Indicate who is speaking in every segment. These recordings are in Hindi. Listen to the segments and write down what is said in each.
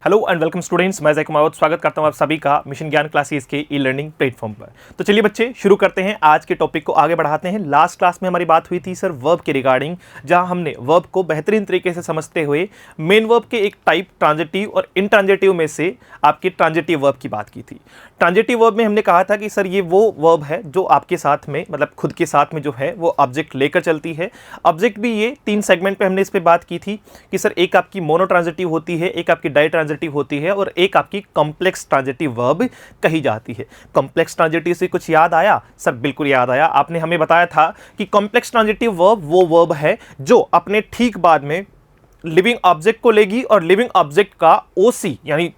Speaker 1: हेलो एंड वेलकम स्टूडेंट्स, मैं जय कुमार स्वागत करता हूं आप सभी का मिशन ज्ञान क्लासेस के ई लर्निंग प्लेटफॉर्म पर। तो चलिए बच्चे शुरू करते हैं, आज के टॉपिक को आगे बढ़ाते हैं। लास्ट क्लास में हमारी बात हुई थी सर वर्ब के रिगार्डिंग, जहां हमने वर्ब को बेहतरीन तरीके से समझते हुए मेन वर्ब के एक टाइप ट्रांजिटिव और इनट्रांजिटिव में से आपके ट्रांजिटिव वर्ब की बात की थी। ट्रांजिटिव वर्ब में हमने कहा था कि सर ये वो वर्ब है जो आपके साथ में मतलब खुद के साथ में जो है वो ऑब्जेक्ट लेकर चलती है। ऑब्जेक्ट भी ये 3 सेगमेंट पे हमने इस पे बात की थी कि सर एक आपकी मोनो ट्रांजिटिव होती है, एक आपकी डाई ट्रांजिटिव होती है और एक आपकी कॉम्प्लेक्स ट्रांजिटिव वर्ब कही जाती है। कॉम्प्लेक्स ट्रांजिटिव से कुछ याद आया? सर बिल्कुल याद आया। आपने हमें बताया था कि कॉम्प्लेक्स ट्रांजिटिव वर्ब वो वर्ब है जो अपने ठीक बाद में लिविंग ऑब्जेक्ट को लेगी और लिविंग ऑब्जेक्ट का ओसी यानी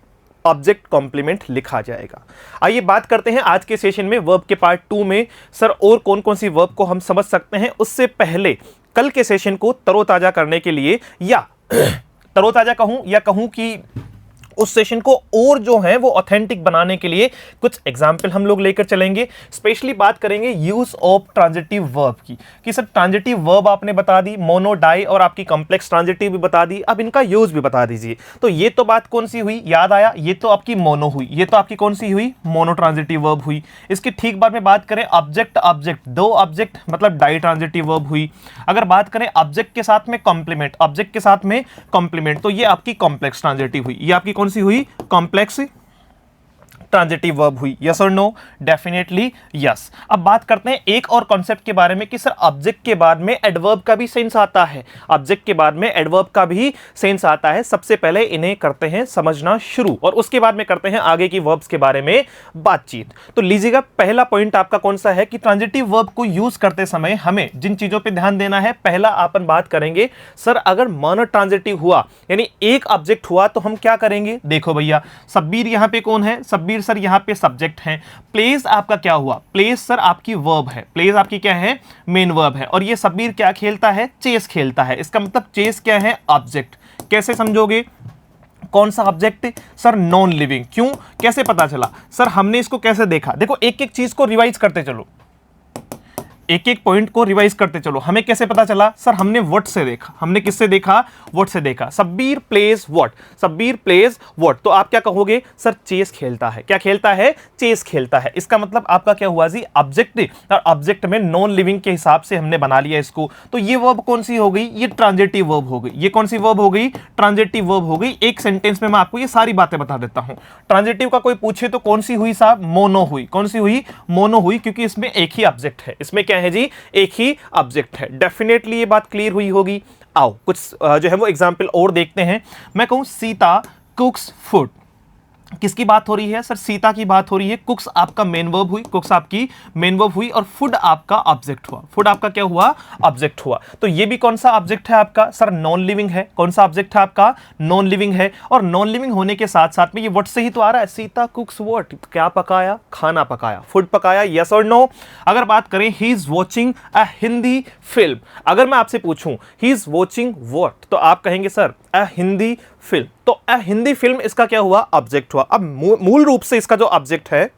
Speaker 1: ऑब्जेक्ट कॉम्प्लीमेंट लिखा जाएगा। आइए बात करते हैं आज के सेशन में वर्ब के पार्ट 2 में सर और कौन कौन सी वर्ब को हम समझ सकते हैं। उससे पहले कल के सेशन को तरोताजा करने के लिए या तरोताजा कहूं या कहूं कि उस सेशन को और जो है वो ऑथेंटिक बनाने के लिए कुछ एग्जाम्पल हम लोग लेकर चलेंगे। स्पेशली बात करेंगे यूज ऑफ ट्रांजिटिव वर्ब की कि सर ट्रांजिटिव वर्ब आपने बता दी, मोनो डाई और आपकी कॉम्प्लेक्स ट्रांजिटिव भी बता दी, अब इनका यूज भी बता दीजिए। तो ये तो बात कौन सी हुई, याद आया? ये तो आपकी मोनो हुई, ये तो आपकी कौन सी हुई, मोनो ट्रांजिटिव वर्ब हुई। इसके ठीक बाद में बात करें ऑब्जेक्ट ऑब्जेक्ट, दो ऑब्जेक्ट मतलब डाई ट्रांजिटिव वर्ब हुई। अगर बात करें ऑब्जेक्ट के साथ में कॉम्प्लीमेंट, ऑब्जेक्ट के साथ में कॉम्प्लीमेंट, तो ये आपकी कॉम्प्लेक्स ट्रांजिटिव हुई। ये आपकी कौन सी हुई, कॉम्प्लेक्स ट्रांजिटिव वर्ब हुई। यस और नो? Definitely yes. अब बात करते हैं एक और कॉन्सेप्ट के बारे में कि सर ऑब्जेक्ट के बाद में एडवर्ब का भी सेंस आता है। ऑब्जेक्ट के बाद में एडवर्ब का भी सेंस आता है। सबसे पहले इन्हें करते हैं समझना शुरू और उसके बाद में करते हैं आगे की वर्ब्स के बारे में बातचीत। तो लीजिएगा, पहला पॉइंट आपका कौन सा है कि ट्रांजिटिव वर्ब को यूज करते समय हमें जिन चीजों पर ध्यान देना है। पहला अपन बात करेंगे सर अगर मोनो ट्रांजिटिव हुआ यानी एक ऑब्जेक्ट हुआ तो हम क्या करेंगे। देखो भैया, सब्बीर यहां पे कौन है? सब्बीर सर यहां पे सब्जेक्ट है। प्लेस आपका क्या हुआ? प्लेस सर आपकी वर्ब है। प्लेस आपकी क्या है? मेन वर्ब है। और ये सब्बीर क्या खेलता है? चेस खेलता है। इसका मतलब चेस क्या है? ऑब्जेक्ट। कैसे समझोगे? कौन सा ऑब्जेक्ट? Sir non living. क्यों? कैसे पता चला? सर हमने इसको कैसे देखा? देखो एक एक चीज को रिवाइज करते चलो, एक एक पॉइंट को रिवाइज करते चलो। हमें कैसे पता चला? सर हमने व्हाट से देखा। हमने किससे देखा? व्हाट से देखा। Sabbir plays what, Sabbir plays what. तो आप क्या कहोगे? सर चेस खेलता है। क्या खेलता है? चेस खेलता है। इसका मतलब आपका क्या हुआ जी? ऑब्जेक्ट। और ऑब्जेक्ट में नॉन लिविंग के हिसाब से हमने बना लिया इसको। तो ये वर्ब कौन सी हो गई? ये ट्रांजिटिव वर्ब हो गई। ये कौन सी वर्ब हो गई? ट्रांजिटिव वर्ब हो गई। एक सेंटेंस में मैं आपको ये सारी बातें बता देता हूं। ट्रांजिटिव का कोई पूछे तो कौन सी हुई साहब? मोनो हुई। कौन सी हुई? मोनो हुई, क्योंकि इसमें एक ही ऑब्जेक्ट है। इसमें है जी, एक ही ऑब्जेक्ट है। डेफिनेटली ये बात क्लियर हुई होगी। आओ कुछ जो है वो एग्जांपल और देखते हैं। मैं कहूं सीता कुक्स फूड, किसकी बात हो रही है? सर सीता की बात हो रही है। कुक्स आपका मेन वर्ब हुई, कुक्स आपकी मेन वर्ब हुई और फूड आपका ऑब्जेक्ट हुआ। फूड आपका क्या हुआ? ऑब्जेक्ट हुआ। तो ये भी कौन सा ऑब्जेक्ट है आपका? सर नॉन लिविंग है। कौन सा ऑब्जेक्ट है आपका? नॉन लिविंग है। और नॉन लिविंग होने के साथ साथ में ये व्हाट से ही तो आ रहा है। सीता कुक्स व्हाट, क्या पकाया? खाना पकाया, फूड पकाया। यस और नो? अगर बात करें he is watching a Hindi film, अगर मैं आपसे पूछूं ही इज वॉचिंग व्हाट, तो आप कहेंगे सर अ हिंदी फिल्म। तो अ हिंदी फिल्म इसका क्या हुआ? ऑब्जेक्ट हुआ। अब मूल रूप से इसका जो ऑब्जेक्ट है,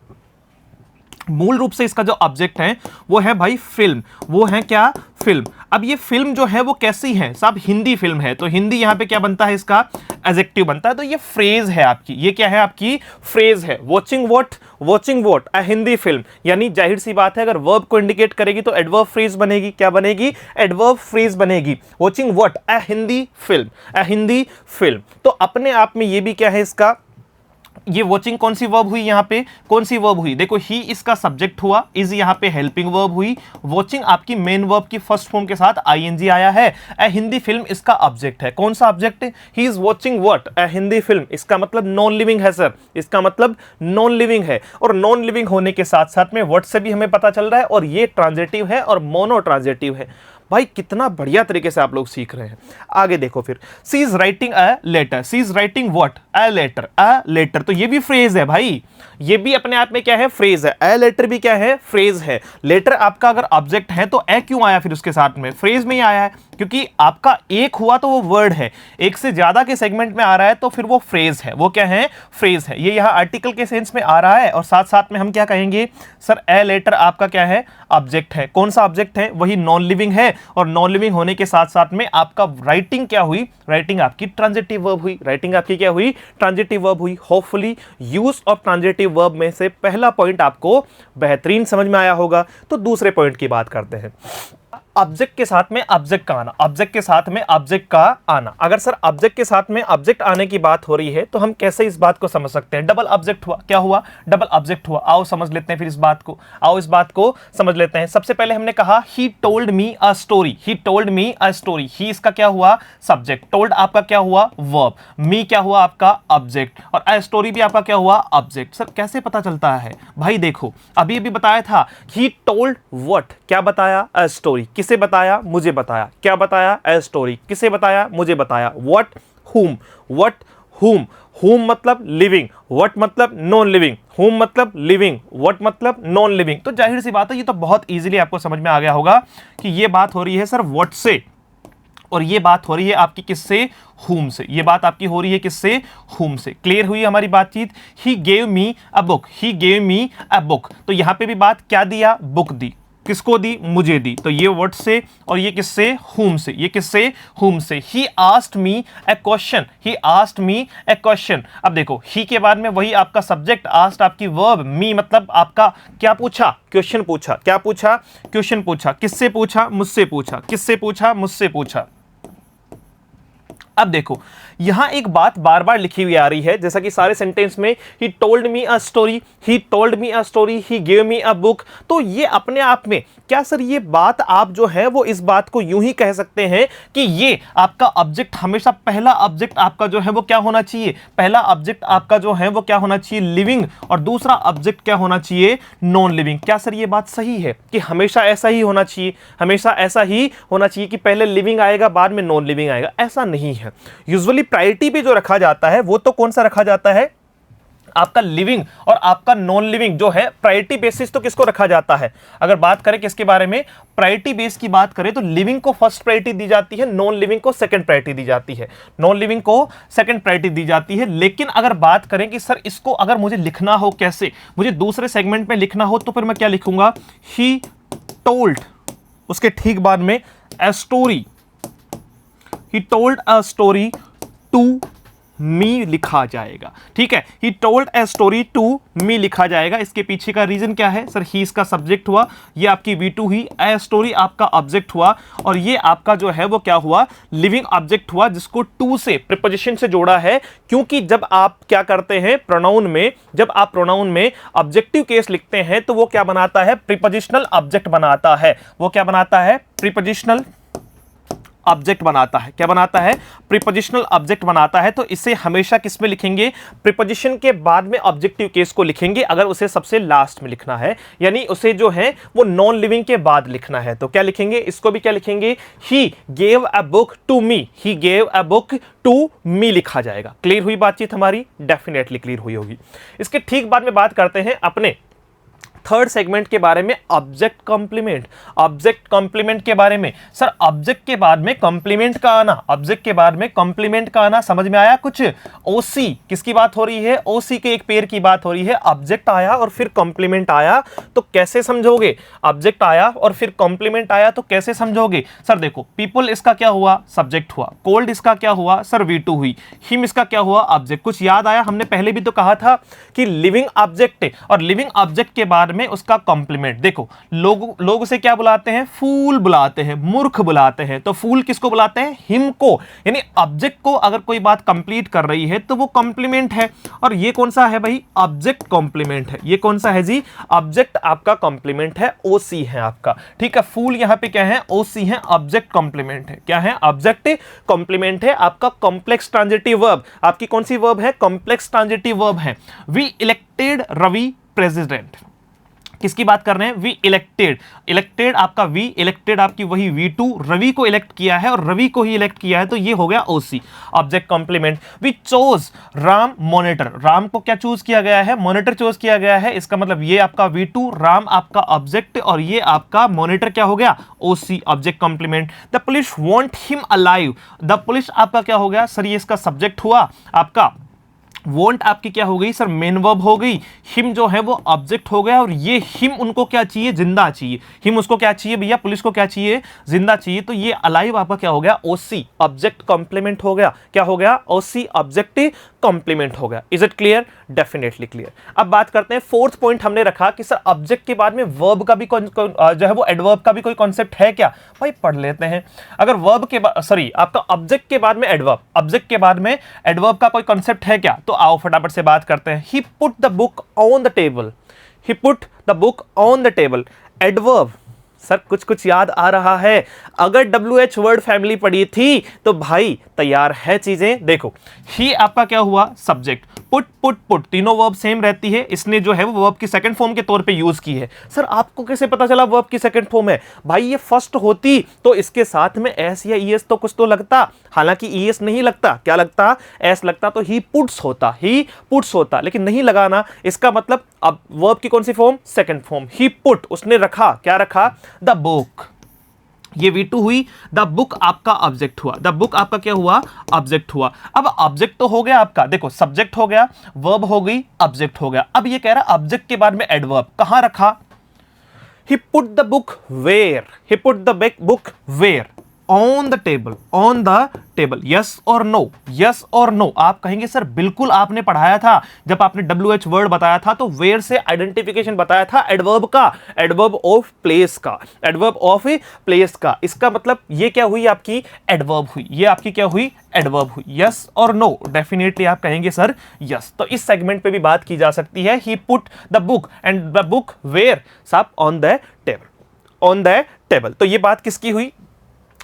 Speaker 1: मूल रूप से इसका जो ऑब्जेक्ट है वो है भाई फिल्म। वो है क्या? फिल्म। अब ये फिल्म जो है वो कैसी है साहब? हिंदी फिल्म है। तो हिंदी यहां पे क्या बनता है? इसका एडजेक्टिव बनता है। तो ये फ्रेज है आपकी। ये क्या है? आपकी फ्रेज है। Watching what, watching what a Hindi film, यानी जाहिर सी बात है अगर वर्ब को इंडिकेट करेगी तो एडवर्ब फ्रेज बनेगी। क्या बनेगी? एडवर्ब फ्रेज बनेगी। Watching what a Hindi film, a Hindi film. तो अपने आप में ये भी क्या है इसका? ये वॉचिंग कौन सी वर्ब हुई? यहां पे कौन सी वर्ब हुई? देखो ही इसका सब्जेक्ट हुआ, इज यहां पे हेल्पिंग वर्ब हुई। वॉचिंग आपकी मेन वर्ब की फर्स्ट फॉर्म के साथ आईएनजी आया है। अ हिंदी फिल्म इसका ऑब्जेक्ट है। कौन सा object? He is watching what a Hindi film. इसका मतलब नॉन लिविंग है सर। इसका मतलब नॉन लिविंग है। और नॉन लिविंग होने के साथ साथ में व्हाट से भी हमें पता चल रहा है और ये ट्रांजिटिव है और मोनो ट्रांजिटिव है। भाई कितना बढ़िया तरीके से आप लोग सीख रहे हैं। आगे देखो फिर, she is writing a letter. She is writing what? A letter. A letter, तो ये भी फ्रेज है भाई। ये भी अपने आप में क्या है? फ्रेज है। अ लेटर भी क्या है? फ्रेज है। लेटर आपका अगर ऑब्जेक्ट है तो ए क्यों आया फिर उसके साथ में? फ्रेज में ही आया है। क्योंकि आपका एक हुआ तो वो वर्ड है, एक से ज्यादा के सेगमेंट में आ रहा है तो फिर वो फ्रेज है। वो क्या है? फ्रेज है। ये यहां आर्टिकल के सेंस में आ रहा है और साथ साथ में हम क्या कहेंगे सर, ए लेटर आपका क्या है? ऑब्जेक्ट है। कौन सा ऑब्जेक्ट है? वही नॉन लिविंग है। और नॉन लिविंग होने के साथ साथ में आपका राइटिंग क्या हुई? राइटिंग आपकी ट्रांजिटिव वर्ब हुई। राइटिंग आपकी क्या हुई? ट्रांजिटिव वर्ब हुई। Hopefully use of transitive verb में से पहला पॉइंट आपको बेहतरीन समझ में आया होगा। तो दूसरे पॉइंट की बात करते हैं। ऑब्जेक्ट के साथ में ऑब्जेक्ट का आना, ऑब्जेक्ट के साथ में ऑब्जेक्ट का आना। अगर सर ऑब्जेक्ट के साथ में ऑब्जेक्ट आने की बात हो रही है तो हम कैसे इस बात को समझ सकते हैं? डबल ऑब्जेक्ट हुआ। क्या हुआ? डबल ऑब्जेक्ट हुआ। आओ समझ लेते हैं फिर इस बात को। आओ इस बात को समझ लेते हैं। सबसे पहले हमने कहा he told me a story. He told me a story. He इसका क्या हुआ? सब्जेक्ट। टोल्ड आपका क्या हुआ? वर्ब। मी क्या हुआ आपका? ऑब्जेक्ट। और अ स्टोरी भी आपका क्या हुआ? ऑब्जेक्ट। सर कैसे पता चलता है भाई? देखो अभी अभी बताया था ही टोल्ड व्हाट। क्या बताया? A story. किसे बताया? मुझे बताया। क्या बताया? A story. किसे बताया? मुझे बताया। व्हाट? हुम। व्हाट? हुम। हुम मतलब लिविंग, व्हाट मतलब नॉन लिविंग। हुम मतलब लिविंग, व्हाट मतलब नॉन लिविंग। तो जाहिर सी बात है ये तो बहुत इजीली आपको समझ में आ गया होगा कि ये बात हो रही है सर व्हाट से, और ये बात हो रही है आपकी किससे? हुम से। ये बात आपकी हो रही है किससे? हुम से। क्लियर हुई हमारी बातचीत? He gave me a book. He gave me a book. तो यहां पे भी बात क्या दिया? बुक दी। किसको दी? मुझे दी। तो ये व्हाट से और ये किससे? हुम से। ये किससे? हुम से। He asked me a question. He asked me a question. अब देखो ही के बाद में वही आपका सब्जेक्ट, आस्क्ड आपकी वर्ब, मी मतलब आपका क्या पूछा? क्वेश्चन पूछा। क्या पूछा? क्वेश्चन पूछा। किससे पूछा? मुझसे पूछा। किससे पूछा? मुझसे पूछा। अब देखो यहां एक बात बार बार लिखी हुई आ रही है, जैसा कि सारे सेंटेंस में ही told me a story, he told me a story, he gave me a book. तो ये अपने आप में क्या सर ये बात आप जो है वो इस बात को यूं ही कह सकते हैं कि ये आपका ऑब्जेक्ट हमेशा पहला ऑब्जेक्ट आपका जो है वो क्या होना चाहिए? पहला ऑब्जेक्ट आपका जो है वो क्या होना चाहिए? लिविंग, और दूसरा ऑब्जेक्ट क्या होना चाहिए? Non living. क्या सर ये बात सही है कि हमेशा ऐसा ही होना चाहिए? हमेशा ऐसा ही होना चाहिए कि पहले लिविंग आएगा बाद में नॉन लिविंग आएगा? ऐसा नहीं है। यूजुअली प्रायोरिटी पे जो रखा जाता है वो तो कौन सा रखा जाता है? आपका लिविंग और आपका नॉन लिविंग जो है प्रायोरिटी बेसिस तो किसको रखा जाता है? अगर बात करें किसके बारे में? प्रायोरिटी बेस की बात करें तो लिविंग को फर्स्ट प्रायोरिटी दी जाती है, नॉन लिविंग को सेकंड प्रायोरिटी दी जाती है। नॉन लिविंग को सेकंड प्रायोरिटी दी जाती है। लेकिन अगर बात करें कि सर इसको अगर मुझे लिखना हो कैसे, मुझे दूसरे सेगमेंट में लिखना हो, तो फिर मैं क्या लिखूंगा? ही टोल्ड, उसके ठीक बाद में a story. He told a story to me लिखा जाएगा। ठीक है, he told a story to me लिखा जाएगा। इसके पीछे का रीजन क्या है सर? ही इसका सब्जेक्ट हुआ, ये आपकी V2 हुई, अ स्टोरी आपका ऑब्जेक्ट हुआ, और ये आपका जो है वो क्या हुआ? लिविंग ऑब्जेक्ट हुआ, जिसको टू से प्रीपोजिशन से जोड़ा है। क्योंकि जब आप क्या करते हैं प्रोनाउन में, जब आप प्रोनाउन में ऑब्जेक्टिव केस लिखते हैं तो वो क्या बनाता है? प्रीपोजिशनल ऑब्जेक्ट बनाता है। वो क्या बनाता है? प्रीपोजिशनल ऑब्जेक्ट बनाता है। क्या बनाता है? प्रीपोजिशनल ऑब्जेक्ट बनाता है। तो इसे हमेशा किस में लिखेंगे? प्रीपोजिशन के बाद में ऑब्जेक्टिव केस को लिखेंगे, अगर उसे सबसे लास्ट में लिखना है, यानी उसे जो है वो नॉन लिविंग के बाद लिखना है। तो क्या लिखेंगे? इसको भी क्या लिखेंगे? He gave a book to me. He gave a book to me लिखा जाएगा। क्लियर हुई बातचीत हमारी? डेफिनेटली क्लियर हुई होगी। इसके ठीक बाद में बात करते हैं अपने थर्ड सेगमेंट के बारे में, ऑब्जेक्ट कॉम्प्लीमेंट। ऑब्जेक्ट कॉम्प्लीमेंट के बारे में सर, ऑब्जेक्ट के बाद में कॉम्प्लीमेंट का आना, ऑब्जेक्ट के बाद में कॉम्प्लीमेंट का आना समझ में आया कुछ? ओसी किसकी बात हो रही है? ओसी के एक पेयर की बात हो रही है। ऑब्जेक्ट आया और फिर कॉम्प्लीमेंट आया, तो कैसे समझोगे? ऑब्जेक्ट आया और फिर कॉम्प्लीमेंट आया तो कैसे समझोगे? सर देखो पीपल इसका क्या हुआ? सब्जेक्ट हुआ। कोल्ड इसका क्या हुआ? सर V2 हुई। हिम इसका क्या हुआ? ऑब्जेक्ट। कुछ याद आया? हमने पहले भी तो कहा था कि लिविंग ऑब्जेक्ट, और लिविंग ऑब्जेक्ट के बाद में उसका कॉम्प्लीमेंट। देखो लोग उसे क्या बुलाते हैं? फूल बुलाते हैं, मूर्ख बुलाते हैं। तो फूल किसको बुलाते हैं? हिम को। यानी ऑब्जेक्ट को अगर कोई बात कंप्लीट कर रही है तो वो कॉम्प्लीमेंट है। और ये कौन सा है भाई? ऑब्जेक्ट कॉम्प्लीमेंट है। ये कौन सा है जी? ऑब्जेक्ट आपका कॉम्प्लीमेंट है, ओसी है आपका। ठीक है, फूल यहां पे क्या है? ओसी है, ऑब्जेक्ट कॉम्प्लीमेंट है। क्या है? ऑब्जेक्ट कॉम्प्लीमेंट है आपका। कॉम्प्लेक्स ट्रांजिटिव वर्ब आपकी कौन सी वर्ब है? कॉम्प्लेक्स ट्रांजिटिव वर्ब है। We elected Ravi president. किसकी बात कर रहे हैं? वी इलेक्टेड, इलेक्टेड आपका वी, इलेक्टेड आपकी वही V2, रवि को इलेक्ट किया है और रवि को ही इलेक्ट किया है, तो ये हो गया OC, object complement. We chose Ram monitor, Ram को क्या चूज किया गया है? मॉनिटर चूज किया गया है, इसका मतलब ये आपका V2, राम आपका ऑब्जेक्ट और ये आपका मॉनिटर क्या हो गया? OC, object complement. The police want him alive, the police आपका क्या हो गया सर? ये इसका सब्जेक्ट हुआ, आपका वॉन्ट आपकी क्या हो गई सर? मेन वर्ब हो गई, हिम जो है वो ऑब्जेक्ट हो गया और ये हिम उनको क्या चाहिए? जिंदा चाहिए। हिम उसको क्या चाहिए भैया? पुलिस को क्या चाहिए? जिंदा चाहिए। तो ये अलाइव आपका क्या हो गया? OC, ऑब्जेक्ट कॉम्प्लीमेंट हो गया। क्या हो गया? OC, ऑब्जेक्ट कॉम्प्लीमेंट हो गया। Is it clear? Definitely clear. अब बात करते हैं, फोर्थ पॉइंट हमने रखा कि सर ऑब्जेक्ट के बाद में वर्ब का भी जो है वो एडवर्ब का भी कोई कॉन्सेप्ट है क्या? भाई पढ़ लेते हैं। अगर वर्ब के बाद सॉरी आपका ऑब्जेक्ट के बाद में एडवर्ब, ऑब्जेक्ट के बाद में एडवर्ब का कोई कॉन्सेप्ट है क्या? तो आओ फटाफट से बात करते हैं। He put the book on the table, he put the book on the table, adverb. Sir कुछ कुछ याद आ रहा है? अगर WH वर्ड फैमिली पढ़ी थी तो भाई तैयार है चीजें। देखो ही आपका क्या हुआ? सब्जेक्ट, पुट पुट पुट, तीनों वर्ब सेम रहती है, इसने जो है वो वर्ब की सेकंड फॉर्म के तौर पे यूज की है। सर आपको कैसे पता चला वर्ब की सेकंड फॉर्म है? भाई ये फर्स्ट होती तो इसके साथ में एस या ईएस तो कुछ तो लगता, हालांकि ईएस नहीं लगता, क्या लगता? एस लगता, तो ही पुट्स होता, ही पुट्स होता, लेकिन नहीं लगाना। इसका मतलब अब वर्ब की कौन सी form? Second form. He put, उसने रखा, क्या रखा? द बुक, ये V2 हुई, द बुक आपका ऑब्जेक्ट हुआ, द बुक आपका क्या हुआ? ऑब्जेक्ट हुआ। अब ऑब्जेक्ट तो हो गया आपका, देखो सब्जेक्ट हो गया, वर्ब हो गई, ऑब्जेक्ट हो गया। अब ये कह रहा है ऑब्जेक्ट के बाद में एडवर्ब कहां रखा? He put the book where, he put the book where? On the table, on the table. Yes और नो, यस और नो। आप कहेंगे सर बिल्कुल आपने पढ़ाया था, जब आपने WH वर्ड बताया था तो वेयर से आइडेंटिफिकेशन बताया था एडवर्ब का, एडवर्ब ऑफ प्लेस का, एडवर्ब ऑफ प्लेस का। इसका मतलब ये क्या हुई? आपकी एडवर्ब हुई, ये आपकी क्या हुई? एडवर्ब हुई। यस और नो? डेफिनेटली आप कहेंगे सर यस। तो इस सेगमेंट पे भी बात की जा सकती है। He put the book and the book where? साहब on the table, on the table. तो ये बात किसकी हुई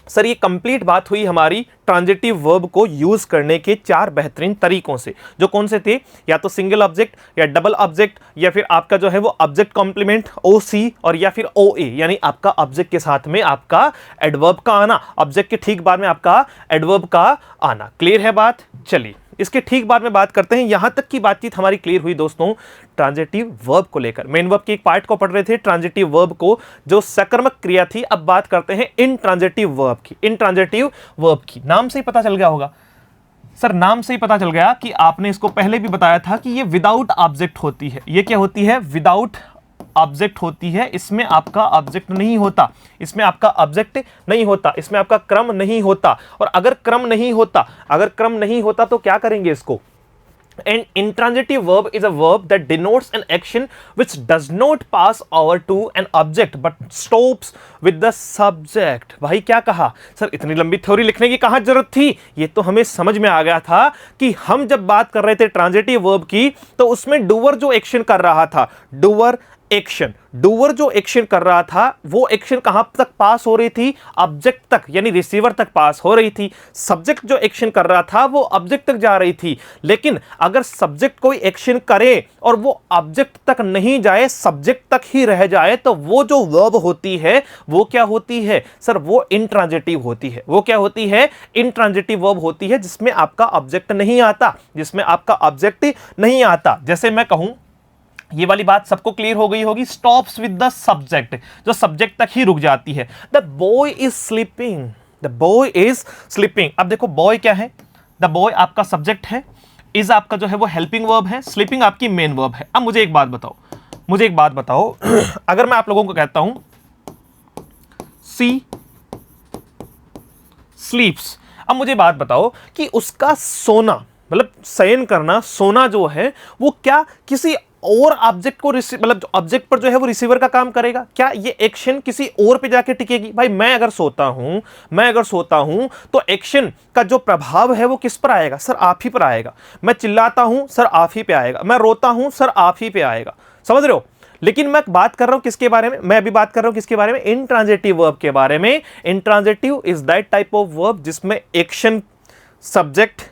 Speaker 1: सर? ये कंप्लीट बात हुई हमारी ट्रांजिटिव वर्ब को यूज करने के 4 बेहतरीन तरीकों से। जो कौन से थे? या तो सिंगल ऑब्जेक्ट, या डबल ऑब्जेक्ट, या फिर आपका जो है वो ऑब्जेक्ट कॉम्प्लीमेंट OC, और या फिर OA, यानी आपका ऑब्जेक्ट के साथ में आपका एडवर्ब का आना, ऑब्जेक्ट के ठीक बाद में आपका एडवर्ब का आना। क्लियर है बात? चलिए इसके ठीक बाद में बात करते हैं। यहां तक की बातचीत हमारी क्लियर हुई दोस्तों ट्रांजिटिव वर्ब को लेकर। मेन वर्ब की एक पार्ट को पढ़ रहे थे, ट्रांजिटिव वर्ब को, जो सकर्मक क्रिया थी। अब बात करते हैं इन ट्रांजिटिव वर्ब की, इन ट्रांजिटिव वर्ब की। नाम से ही पता चल गया होगा सर, नाम से ही पता चल गया कि आपने इसको पहले भी बताया था कि ये विदाउट ऑब्जेक्ट होती है। ये क्या होती है? विदाउट ऑब्जेक्ट होती है। इसमें आपका ऑब्जेक्ट नहीं होता, इसमें आपका ऑब्जेक्ट नहीं होता, इसमें आपका क्रम नहीं होता। और अगर क्रम नहीं होता, अगर क्रम नहीं होता तो क्या करेंगे इसको? An intransitive verb is a verb that denotes an action which does not pass over to an object but stops with the subject। भाई क्या कहा सर? इतनी लंबी थ्योरी लिखने की कहां जरूरत थी? ये तो हमें समझ में आ गया था कि हम जब बात कर रहे थे ट्रांजिटिव वर्ब की तो उसमें डूअर जो एक्शन कर रहा था, डूअर एक्शन, डूअर जो एक्शन कर रहा था वो एक्शन कहां तक पास हो रही थी? ऑब्जेक्ट तक, यानी रिसीवर तक पास हो रही थी। सब्जेक्ट जो एक्शन कर रहा था वो ऑब्जेक्ट तक जा रही थी। लेकिन अगर सब्जेक्ट कोई एक्शन करे और वो ऑब्जेक्ट तक नहीं जाए, सब्जेक्ट तक ही रह जाए, तो वो जो वर्ब होती है वो क्या होती है सर? वो इंट्रांजिटिव होती है। वो क्या होती है? इंट्रांजिटिव वर्ब होती है, जिसमें आपका ऑब्जेक्ट नहीं आता, जिसमें आपका ऑब्जेक्ट नहीं आता। जैसे मैं कहूं, ये वाली बात सबको क्लियर हो गई होगी, स्टॉप्स विद द सब्जेक्ट, जो सब्जेक्ट तक ही रुक जाती है। The boy is sleeping, the boy is sleeping. अब देखो बॉय क्या है? द बॉय आपका सब्जेक्ट है, इज आपका जो है वो हेल्पिंग वर्ब है, स्लीपिंग आपकी मेन वर्ब है। अब मुझे एक बात बताओ, मुझे एक बात बताओ अगर मैं आप लोगों को कहता हूं सी स्लीप्स, अब मुझे बात बताओ कि उसका सोना, मतलब शयन करना, सोना जो है वो क्या किसी और ऑब्जेक्ट को मतलब ऑब्जेक्ट पर जो है वो रिसीवर का काम करेगा? क्या ये एक्शन किसी और पे जाके टिकेगी? भाई मैं अगर सोता हूं तो एक्शन का जो प्रभाव है वो किस पर आएगा सर? आप ही पर आएगा। मैं चिल्लाता हूं सर, आप ही पे आएगा। मैं रोता हूं सर, आप ही पे आएगा। समझ रहे हो? लेकिन मैं बात कर रहा हूं किसके बारे में? मैं अभी बात कर रहा हूं किसके बारे में? इंट्रांजिटिव वर्ब के बारे में। Intransitive is that type of verb जिसमें एक्शन, सब्जेक्ट,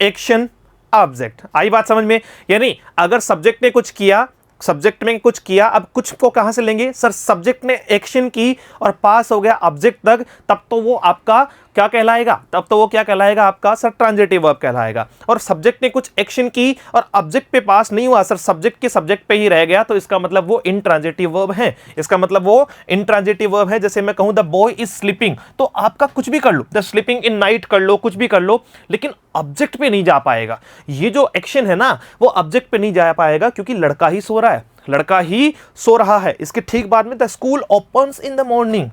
Speaker 1: एक्शन, ऑब्जेक्ट। आई बात समझ में? यानी अगर सब्जेक्ट ने कुछ किया सब्जेक्ट में कुछ किया, अब कुछ को कहां से लेंगे सर, सब्जेक्ट ने एक्शन की और पास हो गया ऑब्जेक्ट तक, तब तो वो आपका क्या कहलाएगा, तब तो वो क्या कहलाएगा आपका सर ट्रांजिटिव वर्ब कहलाएगा। और सब्जेक्ट ने कुछ एक्शन की और ऑब्जेक्ट पे पास नहीं हुआ सर, सब्जेक्ट के सब्जेक्ट पे ही रह गया, तो इसका मतलब वो इंट्रांजिटिव वर्ब है, इसका मतलब वो इंट्रांजिटिव वर्ब है। जैसे मैं कहूं द बॉय इज स्लीपिंग, तो आपका कुछ भी कर लो, द स्लीपिंग इन नाइट कर लो, कुछ भी कर लो, लेकिन ऑब्जेक्ट पे नहीं जा पाएगा। ये जो एक्शन है ना वो ऑब्जेक्ट पे नहीं जा पाएगा, क्योंकि लड़का ही सो रहा है, लड़का ही सो रहा है। इसके ठीक बाद में the school opens in the morning,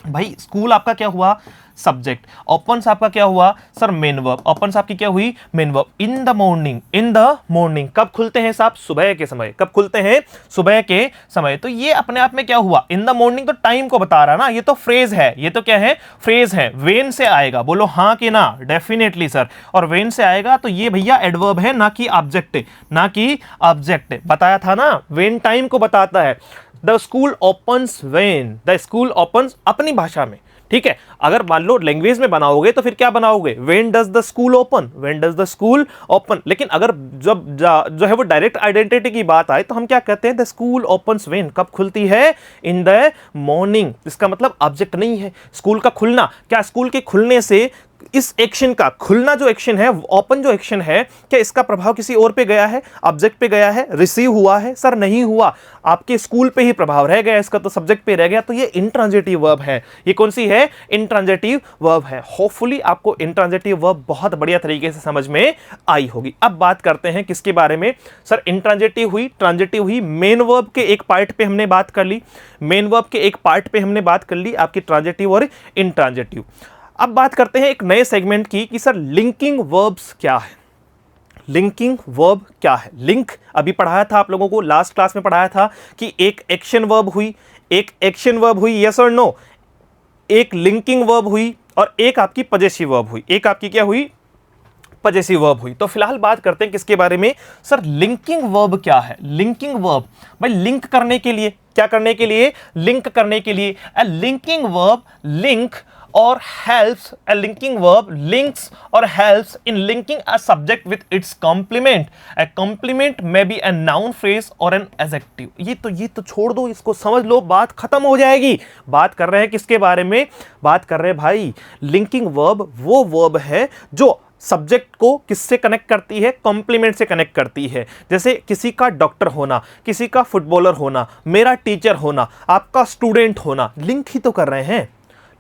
Speaker 1: भाई स्कूल आपका क्या हुआ सब्जेक्ट, ओपन्स आपका क्या हुआ सर मेन वर्ब, ओपन्स आपकी क्या हुई main verb. In the morning, in the morning कब खुलते हैं साहब, सुबह के समय, कब खुलते हैं सुबह के समय। तो ये अपने आप में क्या हुआ, इन द मॉर्निंग तो टाइम को बता रहा ना, ये तो फ्रेज है, ये तो क्या है फ्रेज है, वेन से आएगा, बोलो हाँ कि ना, डेफिनेटली सर। और वेन से आएगा तो ये भैया एडवर्ब है, ना कि ऑब्जेक्ट, ना कि ऑब्जेक्ट। बताया था ना वेन टाइम को बताता है। The school opens when, the school opens अपनी भाषा में, ठीक है। अगर मान लो लैंग्वेज में बनाओगे तो फिर क्या बनाओगे, when does the school open, when does the school open. लेकिन अगर जब जो है वो डायरेक्ट आइडेंटिटी की बात आए तो हम क्या कहते हैं, द स्कूल ओपन्स व्हेन, कब खुलती है इन द मॉर्निंग। इसका मतलब ऑब्जेक्ट नहीं है स्कूल का खुलना, क्या स्कूल के खुलने से इस एक्शन का खुलना जो एक्शन है, ओपन जो एक्शन है, क्या इसका प्रभाव किसी और पे गया है, ऑब्जेक्ट पे गया है, रिसीव हुआ है सर नहीं हुआ, आपके स्कूल पे ही प्रभाव रह गया, इसका तो सब्जेक्ट पे रह गया। तो ये इंट्रांजिटिव वर्ब है। ये कौन सी है, इंट्रांजिटिव वर्ब है। होपफुली आपको इंट्रांजिटिव वर्ब बहुत बढ़िया तरीके से समझ में आई होगी। अब बात करते हैं किसके बारे में सर, इंट्रांजिटिव हुई, ट्रांजिटिव हुई, मेन वर्ब के एक पार्ट पे हमने बात कर ली, मेन वर्ब के एक पार्ट पे हमने बात कर ली आपकी ट्रांजिटिव और इंट्रांजिटिव। अब बात करते हैं एक नए सेगमेंट की कि सर लिंकिंग वर्ब्स क्या है, लिंकिंग वर्ब क्या है। लिंक अभी पढ़ाया था आप लोगों को, लास्ट क्लास में पढ़ाया था कि एक एक्शन वर्ब हुई, एक एक्शन वर्ब हुई, यस और नो, एक लिंकिंग वर्ब हुई और एक आपकी पजेसिव वर्ब हुई, एक आपकी क्या हुई पजेसिव वर्ब हुई। तो फिलहाल बात करते हैं किसके बारे में सर, लिंकिंग वर्ब क्या है। लिंकिंग वर्ब भाई लिंक करने के लिए, क्या करने के लिए, लिंक करने के लिए। अ linking verb link or helps, a linking verb links or helps in linking a subject with its complement. A complement may be a noun phrase or an adjective. ये तो छोड़ दो, इसको समझ लो, बात खत्म हो जाएगी। बात कर रहे हैं किसके बारे में, बात कर रहे हैं भाई लिंकिंग वर्ब वो वर्ब है जो सब्जेक्ट को किससे कनेक्ट करती है, कॉम्प्लीमेंट से कनेक्ट करती है। जैसे किसी का डॉक्टर होना, किसी का फुटबॉलर होना, मेरा टीचर होना, आपका स्टूडेंट होना, लिंक ही तो कर रहे हैं,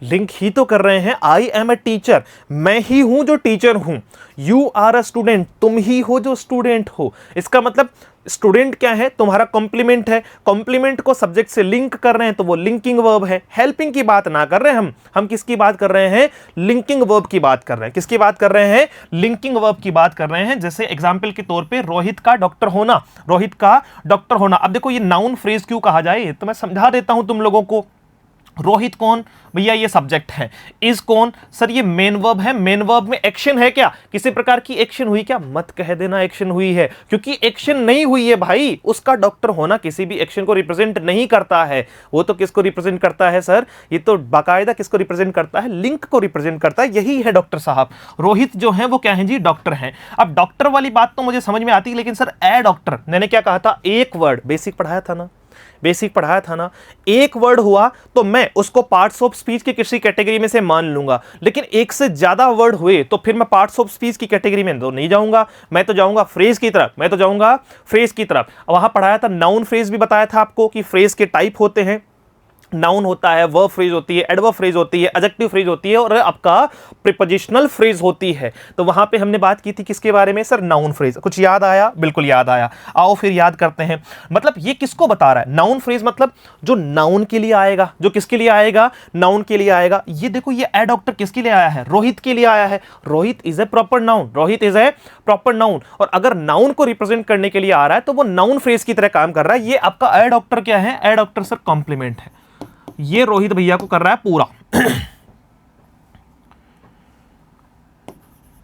Speaker 1: लिंक ही तो कर रहे हैं। आई एम ए टीचर, मैं ही हूं जो टीचर हूं, यू आर अ स्टूडेंट, तुम ही हो जो स्टूडेंट हो। इसका मतलब स्टूडेंट क्या है, तुम्हारा कॉम्प्लीमेंट है, कॉम्प्लीमेंट को सब्जेक्ट से लिंक कर रहे हैं तो वो लिंकिंग वर्ब है। हेल्पिंग की बात ना कर रहे हैं हम किसकी बात कर रहे हैं, लिंकिंग वर्ब की बात कर रहे हैं। किसकी बात कर रहे हैं, लिंकिंग वर्ब की बात कर रहे हैं। जैसे एग्जांपल के तौर पे रोहित का डॉक्टर होना, रोहित का डॉक्टर होना। अब देखो ये नाउन फ्रेज क्यों कहा जाए, तो मैं समझा देता हूं तुम लोगों को। रोहित कौन भैया, ये सब्जेक्ट है। इज कौन सर, ये मेन वर्ब है। मेन वर्ब में एक्शन है क्या, किसी प्रकार की एक्शन हुई क्या, मत कह देना एक्शन हुई है, क्योंकि एक्शन नहीं हुई है भाई। उसका डॉक्टर होना किसी भी एक्शन को रिप्रेजेंट नहीं करता है। वो तो किसको रिप्रेजेंट करता है सर, ये तो बाकायदा किसको रिप्रेजेंट करता है, लिंक को रिप्रेजेंट करता है। यही है डॉक्टर साहब। रोहित जो है वो क्या है जी, डॉक्टर हैं। अब डॉक्टर वाली बात तो मुझे समझ में आती है, लेकिन सर ए डॉक्टर, मैंने क्या कहा था, एक वर्ड, बेसिक पढ़ाया था ना, बेसिक पढ़ाया था ना, एक वर्ड हुआ तो मैं उसको पार्ट्स ऑफ स्पीच की किसी कैटेगरी में से मान लूंगा। लेकिन एक से ज्यादा वर्ड हुए तो फिर मैं पार्ट्स ऑफ स्पीच की कैटेगरी में तो नहीं जाऊंगा, मैं तो जाऊंगा फ्रेज की तरफ, मैं तो जाऊंगा फ्रेज की तरफ। वहां पढ़ाया था नाउन फ्रेज भी बताया था आपको कि फ्रेज के टाइप होते हैं। नाउन होता है, वर्ब फ्रेज होती है, एडवर्ब फ्रेज होती है, एडजेक्टिव फ्रेज होती है और आपका प्रीपोजिशनल फ्रेज होती है। तो वहां पे हमने बात की थी किसके बारे में सर, नाउन फ्रेज। कुछ याद आया, बिल्कुल याद आया। आओ फिर याद करते हैं। मतलब ये किसको बता रहा है, नाउन फ्रेज मतलब जो नाउन के लिए आएगा, जो किसके लिए आएगा, नाउन के लिए आएगा। ये देखो ये ए डॉक्टर किसके लिए आया है, रोहित के लिए आया है। Rohit is a proper noun, Rohit is a proper noun. और अगर नाउन को रिप्रेजेंट करने के लिए आ रहा है तो वो नाउन फ्रेज की तरह काम कर रहा है। ये आपका ए डॉक्टर क्या है, ए डॉक्टर सर कॉम्प्लीमेंट है। ये रोहित भैया को कर रहा है पूरा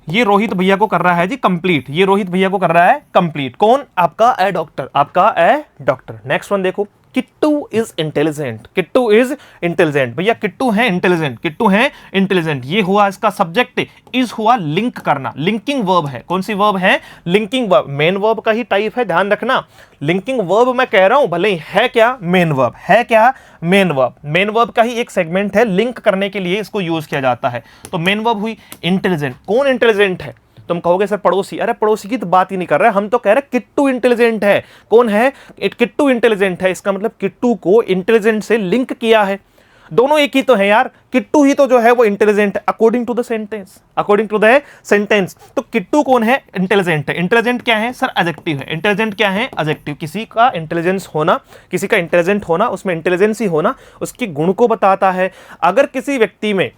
Speaker 1: ये रोहित भैया को कर रहा है जी कंप्लीट, ये रोहित भैया को कर रहा है कंप्लीट। कौन, आपका ए डॉक्टर, आपका ए डॉक्टर। नेक्स्ट वन देखो Kittu is intelligent, Kittu is intelligent. भैया किट्टू है इंटेलिजेंट, किट्टू है इंटेलिजेंट, ये हुआ इसका सब्जेक्ट। इज हुआ लिंक करना, लिंकिंग वर्ब है। कौन सी वर्ब है? Linking verb. मेन वर्ब का ही टाइप है, ध्यान रखना। लिंकिंग वर्ब मैं कह रहा हूं, भले ही है क्या? मेन वर्ब है। क्या? Main verb. मेन वर्ब का ही एक सेगमेंट है, लिंक करने के लिए इसको यूज किया जाता है। तो मेन वर्ब हुई इंटेलिजेंट। कौन इंटेलिजेंट है? तुम कहोगे सर पड़ोसी। अरे पड़ोसी की तो बात ही नहीं कर रहे, हम तो कह रहे किट्टू इंटेलिजेंट है। कौन है? किट्टू इंटेलिजेंट है। इसका मतलब किट्टू को इंटेलिजेंट से लिंक किया है। दोनों एक ही तो है यार, किट्टू ही तो जो है वो इंटेलिजेंट है according to the sentence, according to the sentence. तो किट्टू कौन है? इंटेलिजेंट है। इंटेलिजेंट क्या है सर? एडजेक्टिव है। इंटेलिजेंट क्या है? एडजेक्टिव। किसी का इंटेलिजेंस होना, किसी का इंटेलिजेंट होना, उसमें इंटेलिजेंस ही होना उसकी गुण को बताता है। अगर किसी व्यक्ति में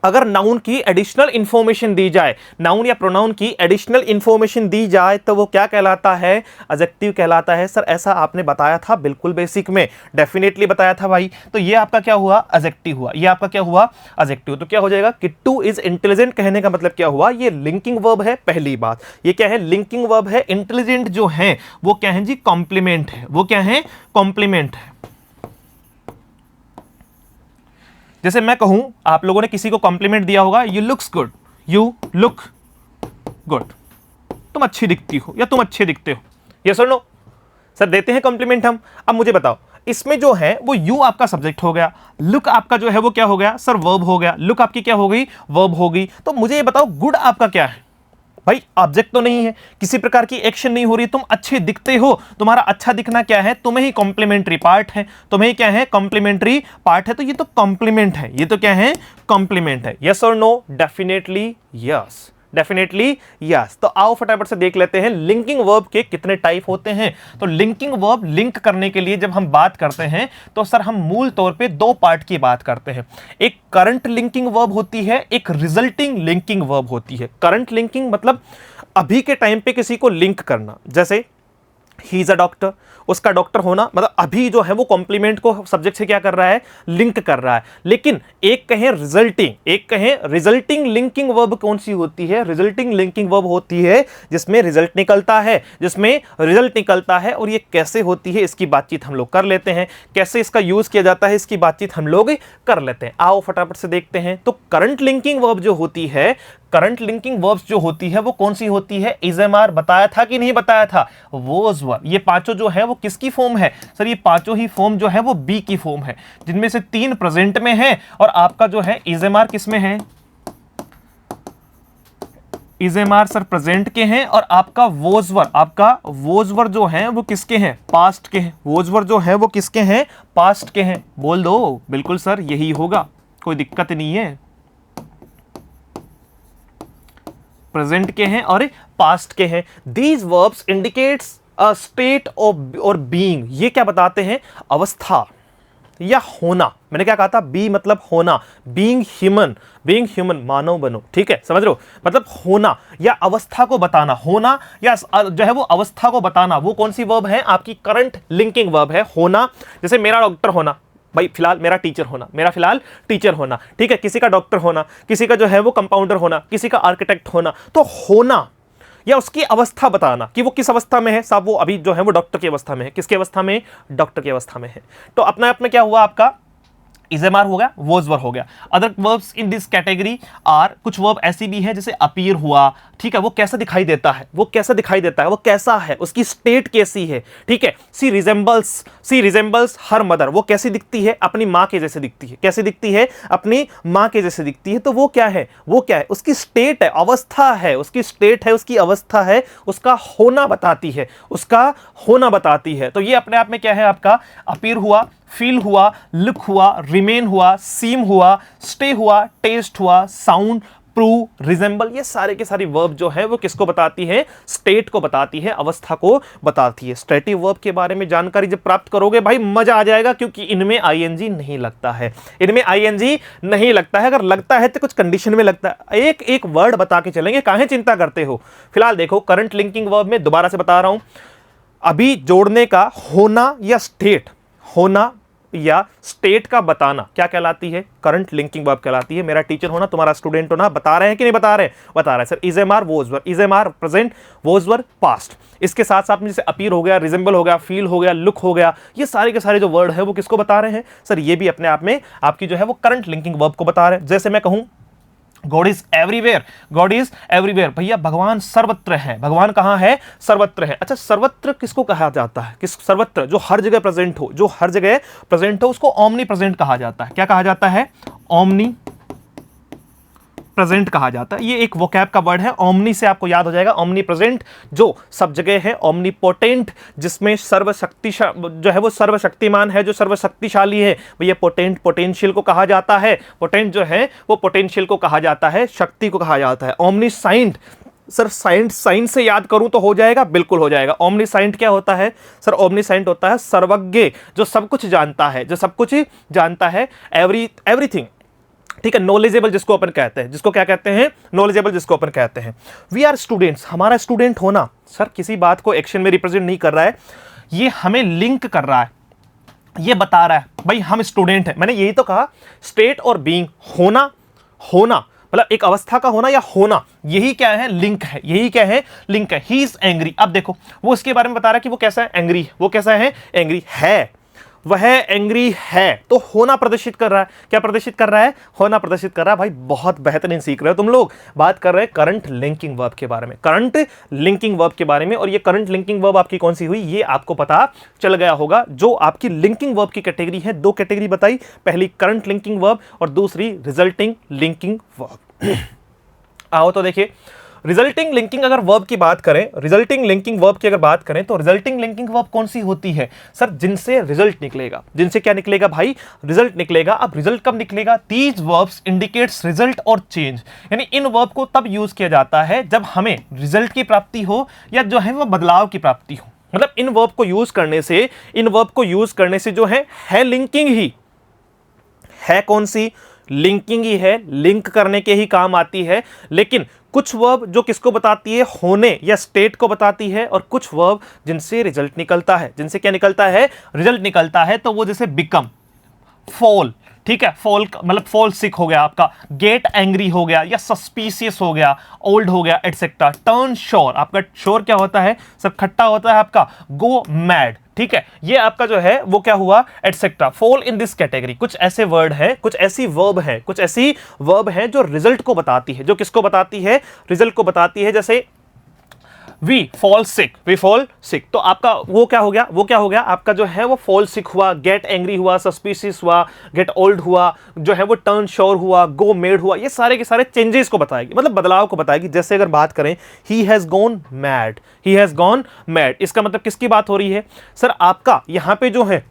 Speaker 1: अगर नाउन की एडिशनल इंफॉर्मेशन दी जाए, नाउन या प्रोनाउन की एडिशनल इंफॉर्मेशन दी जाए, तो वो क्या कहलाता है? एडजेक्टिव कहलाता है। सर ऐसा आपने बताया था बिल्कुल बेसिक में, डेफिनेटली बताया था भाई। तो ये आपका क्या हुआ? एडजेक्टिव हुआ। ये आपका क्या हुआ? एडजेक्टिव। तो क्या हो जाएगा? किट्टू इज इंटेलिजेंट कहने का मतलब क्या हुआ? ये लिंकिंग वर्ब है। पहली बात ये क्या है? लिंकिंग वर्ब है। इंटेलिजेंट जो है वो क्या है जी? कॉम्प्लीमेंट है। वो क्या है? कॉम्प्लीमेंट है। जैसे मैं कहूं, आप लोगों ने किसी को कॉम्प्लीमेंट दिया होगा, you looks good, you look good, तुम अच्छी दिखती हो या तुम अच्छे दिखते हो। यस और नो? सर देते हैं कॉम्प्लीमेंट हम। अब मुझे बताओ, इसमें जो है वो यू आपका सब्जेक्ट हो गया, लुक आपका जो है वो क्या हो गया सर? वर्ब हो गया। लुक आपकी क्या हो गई? वर्ब हो गई। तो मुझे ये बताओ गुड आपका क्या है? भाई ऑब्जेक्ट तो नहीं है, किसी प्रकार की एक्शन नहीं हो रही, तुम अच्छे दिखते हो। तुम्हारा अच्छा दिखना क्या है? तुम्हें ही कॉम्प्लीमेंट्री पार्ट है। तुम्हें क्या है? कॉम्प्लीमेंट्री पार्ट है। तो ये तो कॉम्प्लीमेंट है। ये तो क्या है? कॉम्प्लीमेंट है। यस और no? Definitely yes, definitely yes. तो आओ फटाफट से देख लेते हैं लिंकिंग वर्ब के कितने टाइप होते हैं। तो लिंकिंग वर्ब लिंक करने के लिए जब हम बात करते हैं तो सर हम मूल तौर पे दो पार्ट की बात करते हैं। एक करंट लिंकिंग वर्ब होती है, एक रिजल्टिंग लिंकिंग वर्ब होती है। करंट लिंकिंग मतलब अभी के टाइम पे किसी को लिंक करना। जैसे ही इज अ डॉक्टर, उसका डॉक्टर होना मतलब अभी जो है वो कॉम्प्लीमेंट को सब्जेक्ट से क्या कर रहा है? लिंक कर रहा है। लेकिन एक कहें रिजल्टिंग, एक कहें रिजल्टिंग लिंकिंग वर्ब कौन सी होती है? रिजल्टिंग लिंकिंग वर्ब होती है जिसमें रिजल्ट निकलता है, जिसमें रिजल्ट निकलता है। और ये कैसे होती है इसकी बातचीत हम लोग कर लेते हैं, कैसे इसका यूज किया जाता है इसकी बातचीत हम लोग कर लेते हैं। आओ फटाफट से देखते हैं। तो करंट लिंकिंग वर्ब जो होती है, करंट लिंकिंग वर्ब्स जो होती है वो कौन सी होती है? इज एम आर बताया था कि नहीं बताया था? वोज वर। ये पांचों जो है वो किसकी फॉर्म है सर? ये पांचों ही फॉर्म जो है वो बी की फॉर्म है, जिनमें से तीन प्रेजेंट में है और आपका जो है इज एम आर किस में है? Is am are sir present के हैं। और आपका वोजवर, आपका वोजवर जो है वो किसके हैं? पास्ट के हैं। वोजवर जो है वो किसके हैं? पास्ट के हैं। बोल दो बिल्कुल सर यही होगा, कोई दिक्कत नहीं है। प्रेजेंट के हैं और पास्ट के हैं। These verbs indicates a state और बीइंग। ये क्या बताते हैं? अवस्था या होना। मैंने क्या कहा था? बी मतलब होना, बीइंग ह्यूमन, बीइंग ह्यूमन, मानव बनो। ठीक है, समझ रहे हो? मतलब होना या अवस्था को बताना, होना या जो है वो अवस्था को बताना, वो कौन सी वर्ब है? आपकी करंट लिंकिंग वर्ब है, होना। जैसे मेरा डॉक्टर होना, भाई फिलहाल मेरा टीचर होना, मेरा फिलहाल टीचर होना। ठीक है, किसी का डॉक्टर होना, किसी का जो है वो कंपाउंडर होना, किसी का आर्किटेक्ट होना। तो होना या उसकी अवस्था बताना कि वो किस अवस्था में है। साहब वो अभी जो है वो डॉक्टर की अवस्था में है। किसकी अवस्था में? डॉक्टर की अवस्था में है। तो अपने आप में क्या हुआ आपका? इज एम आर हो गया, वॉज वर हो गया। Other verbs in this category are, कुछ वर्ब ऐसी भी है जैसे अपीयर हुआ। ठीक है, वो कैसा दिखाई देता है? वो कैसा दिखाई देता है? वो कैसा है? उसकी स्टेट कैसी है? ठीक है, सी रिजेंबल्स हर मदर। वो कैसी दिखती है? अपनी माँ के जैसे दिखती है। कैसी दिखती है? अपनी माँ के जैसे दिखती है। तो वो क्या है? वो क्या है? उसकी स्टेट है, अवस्था है, उसकी स्टेट है, उसकी अवस्था है, उसका होना बताती है, उसका होना बताती है। तो ये अपने आप में क्या है आपका? अपीयर हुआ, फील हुआ, लुक हुआ, रिमेन हुआ, सीम हुआ, स्टे हुआ, टेस्ट हुआ, साउंड, प्रूव, रिजेंबल। ये सारे के सारी वर्ब जो है वो किसको बताती है? स्टेट को बताती है, अवस्था को बताती है। स्टेटिव वर्ब के बारे में जानकारी जब प्राप्त करोगे भाई मजा आ जाएगा, क्योंकि इनमें आईएनजी नहीं लगता है। इनमें आईएनजी नहीं लगता है। अगर लगता है तो कुछ कंडीशन में लगता है। एक एक वर्ड बता के चलेंगे, काहे चिंता करते हो। फिलहाल देखो करंट लिंकिंग वर्ब में दोबारा से बता रहा हूं, अभी जोड़ने का होना या स्टेट, होना या स्टेट का बताना क्या कहलाती है? करंट लिंकिंग वर्ब कहलाती है। मेरा टीचर होना, तुम्हारा स्टूडेंट होना, बता रहे हैं कि नहीं बता रहे? बता रहे हैं sir. Is am are was were, is am are present, was were past. इसके साथ साथ में जैसे अपीयर हो गया, रिजेंबल हो गया, फील हो गया, लुक हो गया, ये सारे के सारे जो वर्ड है वो किसको बता रहे हैं सर? ये भी अपने आप में आपकी जो है वो करंट लिंकिंग वर्ब को बता रहे हैं। जैसे मैं कहूं God is everywhere, God is everywhere, भैया भगवान सर्वत्र है। भगवान कहां है? सर्वत्र है। अच्छा, सर्वत्र किसको कहा जाता है? किस सर्वत्र? जो हर जगह प्रेजेंट हो, जो हर जगह प्रेजेंट हो उसको ओमनी प्रेजेंट कहा जाता है। क्या कहा जाता है? ओमनी प्रेजेंट कहा जाता है। ये एक वोकैब का वर्ड है। ओमनी से आपको याद हो जाएगा, ओमनी प्रेजेंट जो सब जगह है, ओमनी पोटेंट जिसमें जो है वो सर्वशक्तिमान है, जो सर्वशक्तिशाली है, भैया पोटेंट पोटेंशियल को कहा जाता है। पोटेंट जो है वो पोटेंशियल को कहा जाता है, शक्ति को कहा जाता है। ओमनीसाइंट सर, साइंस से याद करूं तो हो जाएगा? बिल्कुल हो जाएगा। ओमनीसाइंट क्या होता है सर? ओमनीसाइंट होता है सर्वज्ञ, जो सब कुछ जानता है, जो सब कुछ जानता है, एवरीथिंग, ठीक है। नॉलेजेबल जिसको अपन कहते हैं, जिसको क्या कहते हैं? नॉलेजेबल जिसको अपन कहते हैं। वी आर स्टूडेंट्स, हमारा स्टूडेंट होना सर किसी बात को एक्शन में रिप्रेजेंट नहीं कर रहा है, ये हमें लिंक कर रहा है, ये बता रहा है भाई हम स्टूडेंट हैं। मैंने यही तो कहा, स्टेट और बीइंग, होना मतलब एक अवस्था का होना या होना, यही क्या है? लिंक है। यही क्या है? लिंक है। ही इज एंग्री, अब देखो वो इसके बारे में बता रहा है कि वो कैसा है? एंग्री। वो कैसा है? एंग्री है। वह एंग्री है तो होना प्रदर्शित कर रहा है। क्या प्रदर्शित कर रहा है? होना प्रदर्शित कर रहा है। भाई बहुत बेहतरीन सीख रहे हो तुम लोग। बात कर रहे हैं करंट लिंकिंग वर्ब के बारे में, करंट लिंकिंग वर्ब के बारे में। और ये करंट लिंकिंग वर्ब आपकी कौन सी हुई, ये आपको पता चल गया होगा। जो आपकी लिंकिंग वर्ब की कैटेगरी है, दो कैटेगरी बताई, पहली करंट लिंकिंग वर्ब और दूसरी रिजल्टिंग लिंकिंग वर्ब। आओ तो देखिए, रिजल्टिंग लिंकिंग अगर वर्ब की बात करें, रिजल्टिंग लिंकिंग वर्ब की अगर बात करें तो रिजल्टिंग लिंकिंग वर्ब कौन सी होती है सर? जिनसे रिजल्ट निकलेगा, जिनसे क्या निकलेगा भाई? रिजल्ट निकलेगा। अब रिजल्ट कब निकलेगा? दीज वर्ब्स इंडिकेट्स रिजल्ट और चेंज, यानी इन वर्ब को तब यूज किया जाता है जब हमें रिजल्ट की प्राप्ति हो या जो है वो बदलाव की प्राप्ति हो। मतलब इन वर्ब को यूज करने से, इन वर्ब को यूज करने से जो है लिंकिंग ही है। कौन सी? लिंकिंग ही है, लिंक करने के ही काम आती है। लेकिन कुछ वर्ब जो किसको बताती है? होने या स्टेट को बताती है। और कुछ वर्ब जिनसे रिजल्ट निकलता है, जिनसे क्या निकलता है? रिजल्ट निकलता है। तो वो जैसे बिकम, फॉल, ठीक है, फॉल मतलब फॉल सिक हो गया आपका, गेट एंग्री हो गया, या सस्पिशियस हो गया, ओल्ड हो गया, एटसेट्रा। टर्न श्योर, आपका श्योर क्या होता है सर? खट्टा होता है आपका। गो मैड, ठीक है, ये आपका जो है वो क्या हुआ? Etcetera. Fall in this category. कुछ ऐसे वर्ड है, कुछ ऐसी वर्ब है, कुछ ऐसी वर्ब है जो रिजल्ट को बताती है। जो किसको बताती है? रिजल्ट को बताती है। जैसे we fall sick, we fall sick, तो आपका वो क्या हो गया? वो क्या हो गया? आपका जो है वो फॉल सिक हुआ, गेट एंग्री हुआ, सस्पिशियस हुआ, गेट ओल्ड हुआ, जो है वो टर्न श्योर हुआ, गो मेड हुआ। ये सारे के सारे चेंजेस को बताएगी, मतलब बदलाव को बताएगी। जैसे अगर बात करें, he has gone mad, he has gone mad, इसका मतलब किसकी बात हो रही है सर? आपका यहां पे जो है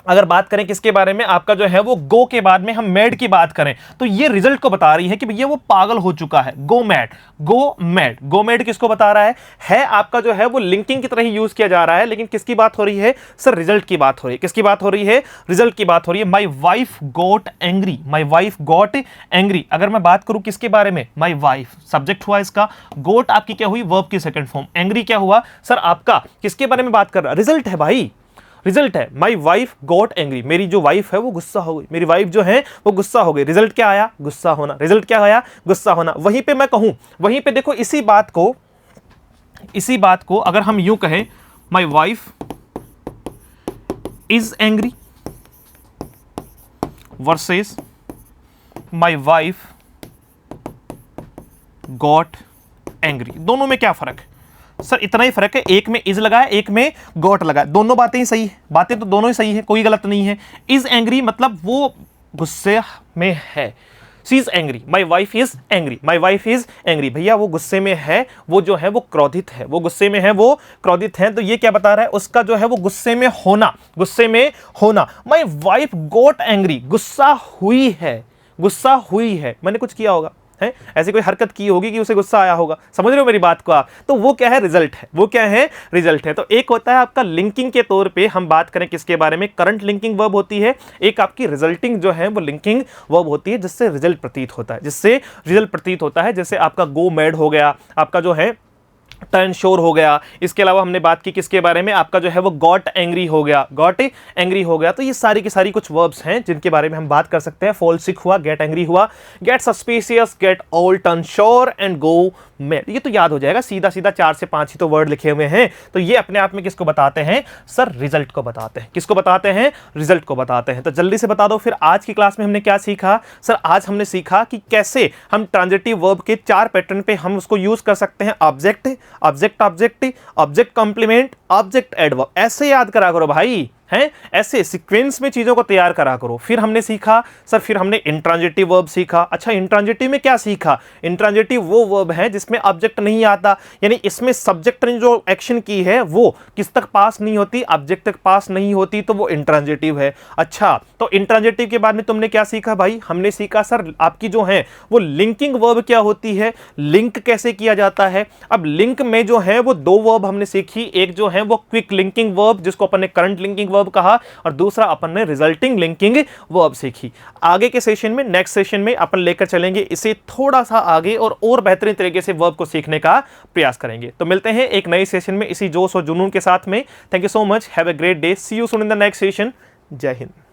Speaker 1: अगर बात करें किसके बारे में, आपका जो है वो गो के बाद में हम मैड की बात करें तो ये रिजल्ट को बता रही है कि भैया वो पागल हो चुका है। Go mad, go mad, go mad किसको बता रहा है आपका जो है वो लिंकिंग की तरह ही यूज किया जा रहा है। लेकिन किसकी बात हो रही है सर? रिजल्ट की बात हो रही है। किसकी बात हो रही है? रिजल्ट की बात हो रही है। My wife got angry, my wife got angry. अगर मैं बात करूं किसके बारे में? माई वाइफ, सब्जेक्ट हुआ इसका, गोट आपकी क्या हुई? वर्ब की सेकंड फॉर्म, एंग्री क्या हुआ सर? आपका किसके बारे में बात कर रहा है? रिजल्ट है भाई, रिजल्ट है। माई वाइफ गॉट एंग्री, मेरी जो वाइफ है वो गुस्सा हो गई, मेरी वाइफ जो है वो गुस्सा हो गई। रिजल्ट क्या आया? गुस्सा होना। रिजल्ट क्या आया? गुस्सा होना। वहीं पे मैं कहूं, वहीं पे देखो इसी बात को अगर हम यूं कहें, माई wife is angry versus my wife got angry, दोनों में क्या फर्क है सर? इतना ही फर्क है, एक में इज लगा है, एक में गॉट लगा है। दोनों बातें ही सही है, बातें तो दोनों ही सही है, कोई गलत नहीं है। इज एंग्री मतलब वो गुस्से में है। She is angry, my wife is angry, my wife is angry, भैया वो गुस्से में है, वो जो है वो क्रोधित है, वो गुस्से में है, वो क्रोधित है। तो ये क्या बता रहा है? उसका जो है वो गुस्से में होना, गुस्से में होना। माई वाइफ गॉट एंग्री, गुस्सा हुई है, गुस्सा हुई है, मैंने कुछ किया होगा है, ऐसी कोई हरकत की होगी कि उसे गुस्सा आया होगा। समझ रहे हो मेरी बात को आप? तो वो क्या है? रिजल्ट है। वो क्या है? रिजल्ट है। तो एक होता है आपका लिंकिंग के तौर पे हम बात करें किसके बारे में? करंट लिंकिंग वर्ब होती है। एक आपकी रिजल्टिंग जो है वो लिंकिंग वर्ब होती है, जिससे रिजल्ट प्रतीत होता है, जिससे रिजल्ट प्रतीत होता है। जैसे आपका गो मैड हो गया, आपका जो है टर्न श्योर हो गया। इसके अलावा हमने बात की किसके बारे में, आपका जो है वो गॉट एंग्री हो गया, गॉट एंग्री हो गया। तो ये सारी की सारी कुछ वर्ब्स हैं जिनके बारे में हम बात कर सकते हैं। फॉल सिक हुआ, गेट एंग्री हुआ, get suspicious, get old, turn sure and go mad. ये तो याद हो जाएगा, सीधा सीधा 4 से 5 ही तो वर्ड लिखे हुए हैं। तो ये अपने आप में किसको बताते हैं सर, रिजल्ट को बताते हैं। किसको बताते हैं, रिजल्ट को बताते हैं। तो जल्दी से बता दो फिर आज की क्लास में हमने क्या सीखा। सर आज हमने सीखा कि कैसे हम ट्रांजिटिव वर्ब के 4 पैटर्न पे हम उसको यूज कर सकते हैं। Object, object object, object complement, object adverb. ऐसे याद करा करो भाई, हैं ऐसे सीक्वेंस में चीजों को तैयार करा करो। फिर हमने सीखा सर, फिर हमने इंट्रांजिटिव वर्ब सीखा। अच्छा इंट्रांजिटिव में क्या सीखा, इंट्रांजिटिव वो वर्ब है जिसमें ऑब्जेक्ट नहीं आता, यानी इसमें सब्जेक्ट ने जो एक्शन की है वो किस तक पास नहीं होती, ऑब्जेक्ट तक पास नहीं होती, तो वो इंट्रांजिटिव है। अच्छा तो इंट्रांजिटिव के बाद में तुमने क्या सीखा भाई, हमने सीखा सर आपकी जो है वो लिंकिंग वर्ब क्या होती है, लिंक कैसे किया जाता है। अब लिंक में जो है वो 2 वर्ब हमने सीखी, एक जो है वो क्विक लिंकिंग वर्ब जिसको अपन ने करंट लिंकिंग वर्ब कहा, और दूसरा अपन ने रिजल्टिंग लिंकिंग वर्ब सीखी। आगे के सेशन में, नेक्स्ट सेशन में अपन लेकर चलेंगे इसे थोड़ा सा आगे और बेहतरीन तरीके से वर्ब को सीखने का प्रयास करेंगे। तो मिलते हैं एक नए सेशन में इसी जोश और जुनून के साथ में। Thank you so much, have a great day, see you soon in the next session. जय हिंद।